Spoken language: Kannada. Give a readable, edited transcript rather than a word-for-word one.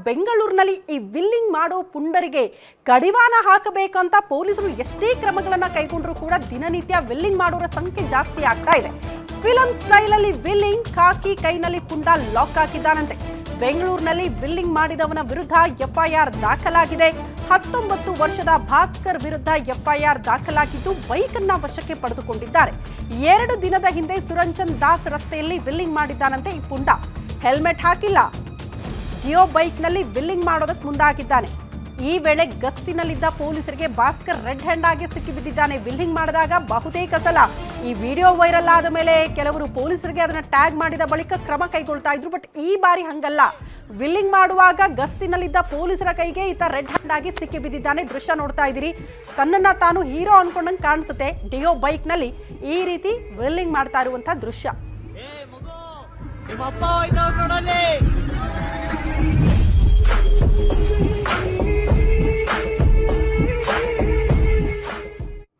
ಬೆಂಗಳೂರಿನಲ್ಲಿ ಈ ವಿಲ್ಲಿಂಗ್ ಮಾಡೋ ಪುಂಡರಿಗೆ ಕಡಿವಾಣ ಹಾಕಬೇಕಂತ ಪೊಲೀಸರು ಎಷ್ಟೇ ಕ್ರಮಗಳನ್ನು ಕೈಗೊಂಡ್ರು ಕೂಡ ದಿನನಿತ್ಯ ವಿಲ್ಲಿಂಗ್ ಮಾಡೋರ ಸಂಖ್ಯೆ ಜಾಸ್ತಿ ಆಗ್ತಾ ಇದೆ. ಫಿಲಂ ಸ್ಟೈಲ್ ಅಲ್ಲಿ ವಿಲ್ಲಿಂಗ್, ಖಾಕಿ ಕೈನಲ್ಲಿ ಪುಂಡ ಲಾಕ್ ಹಾಕಿದ್ದಾನಂತೆ. ಬೆಂಗಳೂರಿನಲ್ಲಿ ವಿಲ್ಲಿಂಗ್ ಮಾಡಿದವನ ವಿರುದ್ಧ ಎಫ್ಐಆರ್ ದಾಖಲಾಗಿದೆ. 19 ವರ್ಷದ ಭಾಸ್ಕರ್ ವಿರುದ್ಧ ಎಫ್ಐಆರ್ ದಾಖಲಾಗಿದ್ದು ಬೈಕ್ ಅನ್ನ ವಶಕ್ಕೆ ಪಡೆದುಕೊಂಡಿದ್ದಾರೆ. 2 ದಿನದ ಹಿಂದೆ ಸುರಂಜನ್ ದಾಸ್ ರಸ್ತೆಯಲ್ಲಿ ವಿಲ್ಲಿಂಗ್ ಮಾಡಿದ್ದಾನಂತೆ ಈ ಪುಂಡ. ಹೆಲ್ಮೆಟ್ ಹಾಕಿಲ್ಲ, ಡಿಯೋ ಬೈಕ್ ನಲ್ಲಿ ವಿಲ್ಲಿಂಗ್ ಮಾಡೋದಕ್ಕೆ ಮುಂದಾಗಿದ್ದಾನೆ. ಈ ವೇಳೆ ಗಸ್ತಿನಲ್ಲಿದ್ದ ಪೊಲೀಸರಿಗೆ ಭಾಸ್ಕರ್ ರೆಡ್ ಹ್ಯಾಂಡ್ ಆಗಿ ಸಿಕ್ಕಿಬಿದ್ದಿದ್ದಾನೆ. ವಿಲ್ಲಿಂಗ್ ಮಾಡಿದಾಗ ಬಹುತೇಕ ಸಲ ಈ ವಿಡಿಯೋ ವೈರಲ್ ಆದ ಮೇಲೆ ಕೆಲವರು ಪೊಲೀಸರಿಗೆ ಅದನ್ನ ಟ್ಯಾಗ್ ಮಾಡಿದ ಬಳಿಕ ಕ್ರಮ ಕೈಗೊಳ್ತಾ ಇದ್ರು. ಬಟ್ ಈ ಬಾರಿ ಹಂಗಲ್ಲ. ವಿಲ್ಲಿಂಗ್ ಮಾಡುವಾಗ ಗಸ್ತಿನಲ್ಲಿದ್ದ ಪೊಲೀಸರ ಕೈಗೆ ಈತ ರೆಡ್ ಹ್ಯಾಂಡ್ ಆಗಿ ಸಿಕ್ಕಿಬಿದ್ದಿದ್ದಾನೆ. ದೃಶ್ಯ ನೋಡ್ತಾ ಇದ್ದೀರಿ. ತನ್ನನ್ನ ತಾನು ಹೀರೋ ಅನ್ಕೊಂಡಂಗೆ ಕಾಣಿಸುತ್ತೆ. ಡಿಯೋ ಬೈಕ್ ನಲ್ಲಿ ಈ ರೀತಿ ವಿಲ್ಲಿಂಗ್ ಮಾಡ್ತಾ ಇರುವಂತಹ ದೃಶ್ಯ.